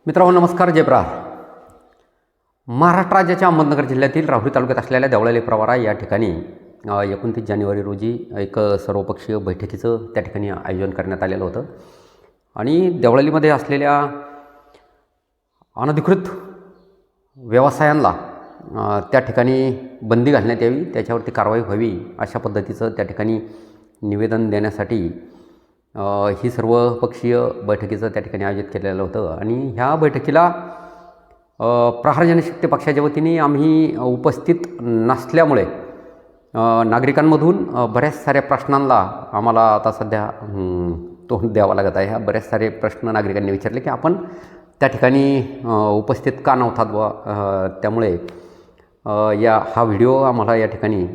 मित्रांनो नमस्कार. जय प्रहार. महाराष्ट्र राज्याच्या अहमदनगर जिल्ह्यातील राहुरी तालुक्यात असलेल्या देवळाली प्रवरा या ठिकाणी 29 जानेवारी रोजी एक सर्वपक्षीय बैठकीचं त्या ठिकाणी आयोजन करण्यात आलेलं होतं आणि देवळालीमध्ये असलेल्या अनधिकृत व्यवसायांना त्या ठिकाणी बंदी घालण्यात यावी, त्याच्यावरती कारवाई व्हावी अशा पद्धतीचं त्या ठिकाणी निवेदन देण्यासाठी ही सर्वपक्षीय बैठकीचं त्या ठिकाणी आयोजित केलेलं होतं. आणि ह्या बैठकीला प्रहार जनशक्ती पक्षाच्या वतीने आम्ही उपस्थित नसल्यामुळे नागरिकांमधून बऱ्याच साऱ्या प्रश्नांना आम्हाला आता सध्या तोंड द्यावं लागत आहे. ह्या बऱ्याच सारे प्रश्न नागरिकांनी विचारले की आपण त्या ठिकाणी उपस्थित का नव्हतात बुवा, त्यामुळे हा व्हिडिओ आम्हाला या ठिकाणी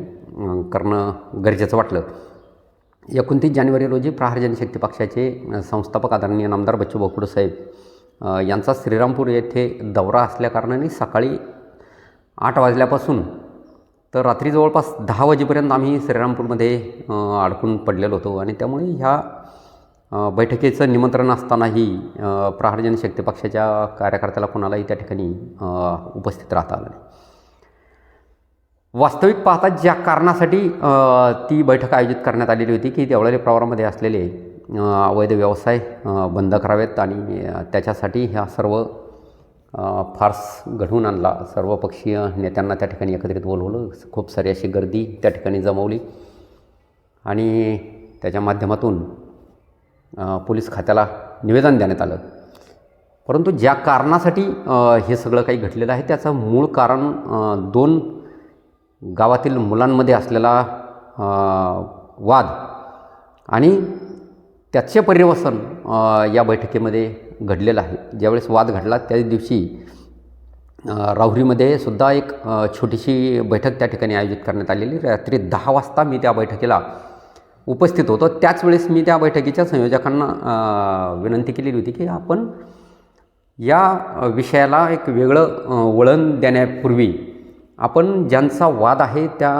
करणं गरजेचं वाटलं. 29 जानेवारी रोजी प्रहार जनशक्ती पक्षाचे संस्थापक आदरणीय नामदार बच्चूभाऊ कडू साहेब यांचा श्रीरामपूर येथे दौरा असल्याकारणाने सकाळी 8 वाजल्यापासून तर रात्री जवळपास 10 वाजेपर्यंत आम्ही श्रीरामपूरमध्ये अडकून पडलेलो होतो आणि त्यामुळे ह्या बैठकीचं निमंत्रण असतानाही प्रहार जनशक्ती पक्षाच्या कार्यकर्त्याला कोणालाही त्या ठिकाणी उपस्थित राहता आलं नाही. वास्तविक पाहता ज्या कारणासाठी ती बैठक आयोजित करण्यात आलेली होती की देवळाली प्रवरामध्ये असलेले अवैध व्यवसाय बंद करावेत आणि त्याच्यासाठी ह्या सर्व फार्स घडवून आणला. सर्वपक्षीय नेत्यांना त्या ठिकाणी एकत्रित बोलवलं, खूप सारी अशी गर्दी त्या ठिकाणी जमवली आणि त्याच्या माध्यमातून पोलीस खात्याला निवेदन देण्यात आलं. परंतु ज्या कारणासाठी हे सगळं काही घडलेलं आहे त्याचं मूळ कारण 2 गावातील मुलांमध्ये असलेला वाद आणि त्याचे पर्यवसन या बैठकीमध्ये घडलेलं आहे. ज्यावेळेस वाद घडला त्याच दिवशी राहुरीमध्ये सुद्धा एक छोटीशी बैठक त्या ठिकाणी आयोजित करण्यात आलेली. रात्री 10 वाजता मी त्या बैठकीला उपस्थित होतो. त्याच वेळेस मी त्या बैठकीच्या संयोजकांना विनंती केलेली होती की आपण या विषयाला एक वेगळं वळण देण्यापूर्वी आपण ज्यांचा वाद आहे त्या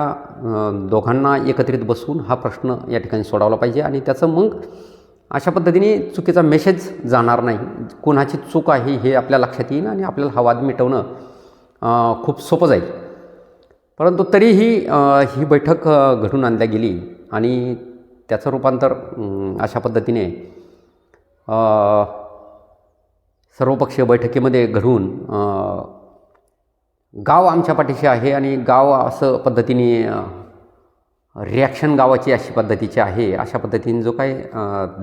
दोघांना एकत्रित बसवून हा प्रश्न या ठिकाणी सोडवला पाहिजे आणि त्याचं मग अशा पद्धतीने चुकीचा मेसेज जाणार नाही. कोणाची चूक आहे हे आपल्या लक्षात येईल आणि आपल्याला हा वाद मिटवणं खूप सोपं जाईल. परंतु तरीही ही बैठक घडून आणल्या गेली आणि त्याचं रूपांतर अशा पद्धतीने सर्वपक्षीय बैठकीमध्ये घडून गाव आमच्या पाठीशी आहे आणि गाव असं पद्धतीने रिॲक्शन गावाची अशी पद्धतीची आहे, अशा पद्धतीने जो काही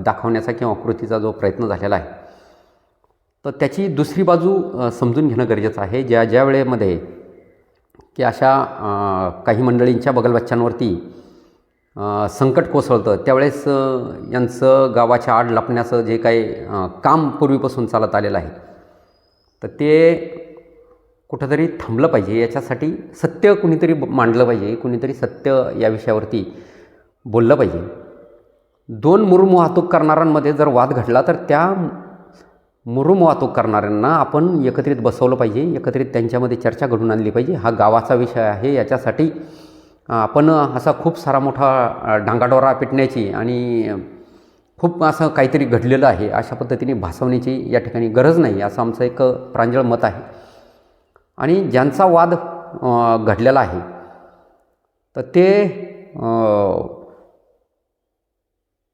दाखवण्याचा किंवा कृतीचा जो प्रयत्न झालेला आहे तर त्याची दुसरी बाजू समजून घेणं गरजेचं आहे. ज्या वेळेमध्ये की अशा काही मंडळींच्या बगलबच्च्यांवरती संकट कोसळतं त्यावेळेस यांचं गावाच्या आड लपण्याचं जे काही काम पूर्वीपासून चालत आलेलं आहे तर ते कुठंतरी थांबलं पाहिजे. याच्यासाठी सत्य कुणीतरी मांडलं पाहिजे, कुणीतरी सत्य या विषयावरती बोललं पाहिजे. 2 मुरुम वाहतूक करणाऱ्यांमध्ये जर वाद घडला तर त्या मुरुम वाहतूक करणाऱ्यांना आपण एकत्रित बसवलं पाहिजे, एकत्रित त्यांच्यामध्ये चर्चा घडून आणली पाहिजे. हा गावाचा विषय आहे, याच्यासाठी आपण असा खूप सारा मोठा डांगाडोरा पिटण्याची आणि खूप असं काहीतरी घडलेलं आहे अशा पद्धतीने भासवण्याची या ठिकाणी गरज नाही, असं आमचं एक प्रांजळ मत आहे. आणि ज्यांचा वाद घडलेला आहे तर ते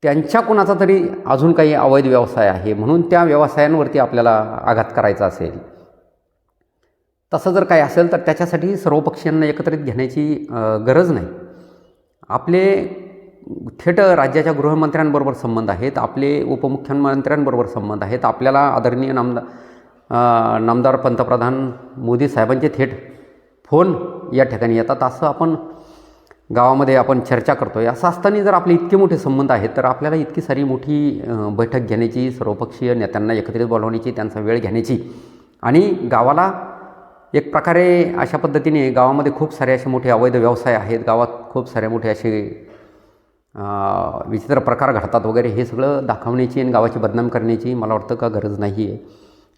त्यांच्या कोणाचा तरी अजून काही अवैध व्यवसाय आहे म्हणून त्या व्यवसायांवरती आपल्याला आघात करायचा असेल, तसं जर काही असेल तर त्याच्यासाठी सर्वपक्षीयांना एकत्रित घेण्याची गरज नाही. आपले थेट राज्याच्या गृहमंत्र्यांबरोबर संबंध आहेत, आपले उपमुख्यमंत्र्यांबरोबर संबंध आहेत. आपल्याला आदरणीय नामदार पंतप्रधान मोदी साहेबांचे थेट फोन या ठिकाणी येतात. असं आपण गावामध्ये आपण चर्चा करतो आहे. असं असताना जर आपले इतके मोठे संबंध आहेत तर आपल्याला इतकी सारी मोठी बैठक घेण्याची, सर्वपक्षीय नेत्यांना एकत्रित बोलवण्याची, त्यांचा वेळ घेण्याची आणि गावाला एक प्रकारे अशा पद्धतीने गावामध्ये खूप सारे असे मोठे अवैध व्यवसाय आहेत, गावात खूप सारे मोठे असे विचित्र प्रकार घडतात वगैरे, हे सगळं दाखवण्याची आणि गावाची बदनाम करण्याची मला वाटतं का गरज नाही आहे.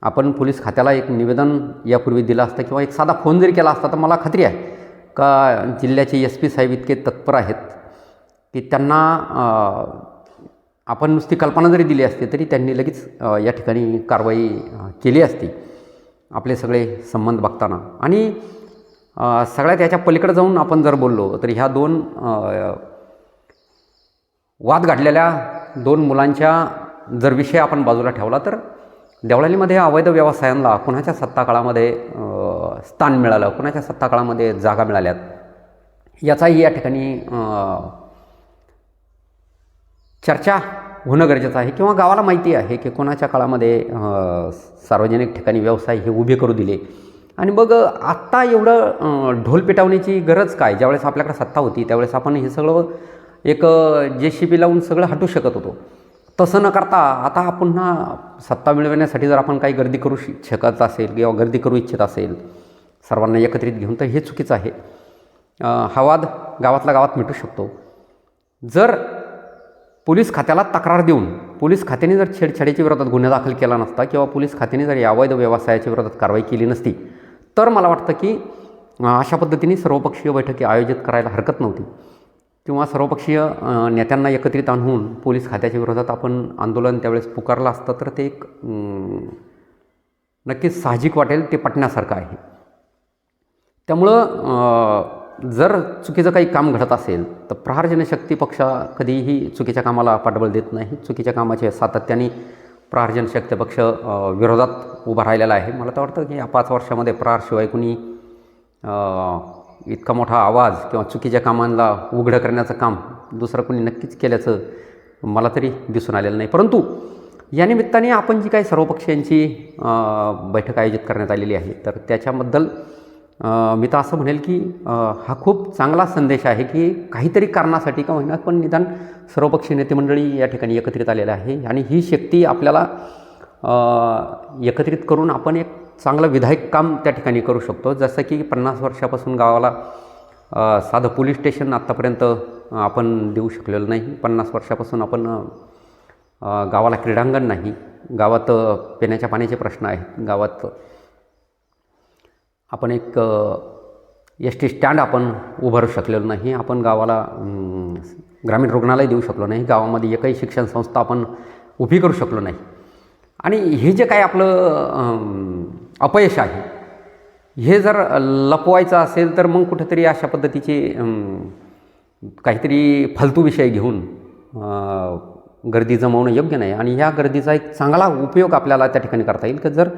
आपण पोलीस खात्याला एक निवेदन यापूर्वी दिलं असतं किंवा एक साधा फोन जरी केला असता तर मला खात्री आहे का जिल्ह्याचे SP साहेब इतके तत्पर आहेत की त्यांना आपण नुसती कल्पना जरी दिली असती तरी त्यांनी लगेच या ठिकाणी कारवाई केली असती. आपले सगळे संबंध बघताना. आणि सगळ्यात याच्या पलीकडे जाऊन आपण जर बोललो तर ह्या दोन वाद घडलेल्या दोन मुलांच्या जर विषय आपण बाजूला ठेवला तर देवळालीमध्ये अवैध व्यवसायांना कुणाच्या सत्ताकाळामध्ये स्थान मिळालं, कुणाच्या सत्ताकाळामध्ये जागा मिळाल्यात, याचाही या ठिकाणी चर्चा होणं गरजेचं आहे. किंवा गावाला माहिती आहे की कोणाच्या काळामध्ये सार्वजनिक ठिकाणी व्यवसाय हे उभे करू दिले. आणि मग आत्ता एवढं ढोल पेटवण्याची गरज काय? ज्यावेळेस आपल्याकडे सत्ता होती त्यावेळेस आपण हे सगळं एक JCB लावून सगळं हटू शकत होतो. तसं न करता आता पुन्हा सत्ता मिळवण्यासाठी जर आपण काही गर्दी करू शकत असेल किंवा गर्दी करू इच्छित असेल सर्वांना एकत्रित घेऊन, तर हे चुकीचं आहे. हा वाद गावातल्या गावात मिटू शकतो जर पोलीस खात्याला तक्रार देऊन पोलीस खात्याने जर छेडछाडीच्या विरोधात गुन्हा दाखल केला नसता किंवा पोलीस खात्याने जर अवैध व्यवसायाच्या विरोधात कारवाई केली नसती तर मला वाटतं की अशा पद्धतीने सर्वपक्षीय बैठकी आयोजित करायला हरकत नव्हती. किंवा सर्वपक्षीय नेत्यांना एकत्रित आणून पोलीस खात्याच्या विरोधात आपण आंदोलन त्यावेळेस पुकारलं असतं तर ते एक नक्कीच साहजिक वाटेल, ते पटण्यासारखं आहे. त्यामुळं जर चुकीचं काही काम घडत असेल तर प्रहार जनशक्ती पक्ष कधीही चुकीच्या कामाला पाठबळ देत नाही. चुकीच्या कामाचे सातत्याने प्रहार जनशक्ती पक्ष विरोधात उभा राहिलेला आहे. मला तर वाटतं की या 5 वर्षामध्ये प्रहारशिवाय कुणी इतका मोठा आवाज किंवा चुकीच्या कामांना उघडं करण्याचं काम दुसरं कोणी नक्कीच केल्याचं मला तरी दिसून आलेलं नाही. परंतु या निमित्ताने आपण जी काही सर्वपक्षीयांची बैठक आयोजित करण्यात आलेली आहे तर त्याच्याबद्दल मी तर असं म्हणेल की हा खूप चांगला संदेश आहे की काहीतरी कारणासाठी का होईना पण निदान सर्वपक्षीय नेते मंडळी या ठिकाणी एकत्रित आलेलं आहे. आणि ही शक्ती आपल्याला एकत्रित करून आपण एक चांगलं विधायक काम त्या ठिकाणी करू शकतो. जसं की 50 वर्षापासून गावाला साधं पोलीस स्टेशन आत्तापर्यंत आपण देऊ शकलेलं नाही. 50 वर्षापासून आपण गावाला क्रीडांगण नाही, गावात पिण्याच्या पाण्याचे प्रश्न आहेत, गावात आपण एक ST स्टँड आपण उभारू शकलेलो नाही, आपण गावाला ग्रामीण रुग्णालय देऊ शकलो नाही, गावामध्ये एकही शिक्षण संस्था आपण उभी करू शकलो नाही. आणि हे जे काय आपलं अपयश आहे हे जर लपवायचं असेल तर मग कुठेतरी अशा पद्धतीचे काहीतरी फालतू विषय घेऊन गर्दी जमवणं योग्य नाही. आणि ह्या गर्दीचा एक चांगला उपयोग आपल्याला त्या ठिकाणी करता येईल की जर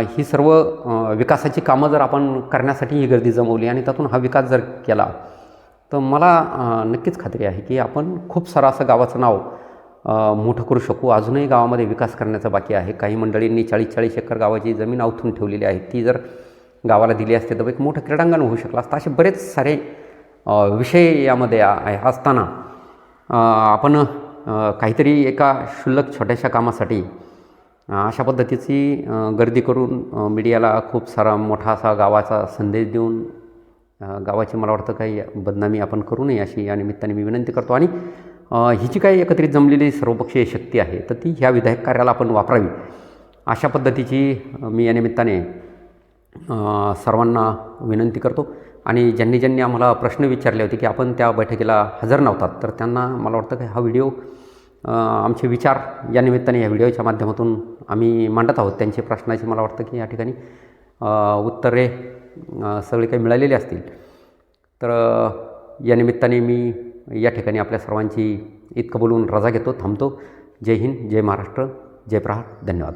ही सर्व विकासाची कामं जर आपण करण्यासाठी ही गर्दी जमवली आणि त्यातून हा विकास जर केला तर मला नक्कीच खात्री आहे की आपण खूप सारं असं गावाचं नाव मोठं करू शकू. अजूनही गावामध्ये विकास करण्याचा बाकी आहे. काही मंडळींनी 40-40 एकर गावाची जमीन अवथून ठेवलेली आहे, ती जर गावाला दिली असते तर एक मोठं क्रीडांगण होऊ शकलं असतं. असे बरेच सारे विषय यामध्ये असताना आपण काहीतरी एका क्षुल्लक छोट्याशा कामासाठी अशा पद्धतीची गर्दी करून मीडियाला खूप सारा मोठा असा गावाचा संदेश देऊन गावाची मला वाटतं काही बदनामी आपण करू नये अशी या निमित्ताने मी विनंती करतो. आणि ही जी काही एकत्रित जमलेली सर्वपक्षीय शक्ती आहे तर ती ह्या विधायक कार्याला आपण वापरावी अशा पद्धतीची मी या निमित्ताने सर्वांना विनंती करतो. आणि ज्यांनी आम्हाला प्रश्न विचारले होते की आपण त्या बैठकीला हजर नव्हतात तर त्यांना मला वाटतं की हा व्हिडिओ आमचे विचार या निमित्ताने या व्हिडिओच्या माध्यमातून आम्ही मांडत आहोत. त्यांचे प्रश्नाची मला वाटतं की या ठिकाणी उत्तरे सगळे काही मिळालेली असतील. तर या निमित्ताने मी या ठिकाणी आपल्या सर्वांची इतकं बोलून रजा घेतो, थांबतो. जय हिंद, जय महाराष्ट्र, जय प्रहार. धन्यवाद.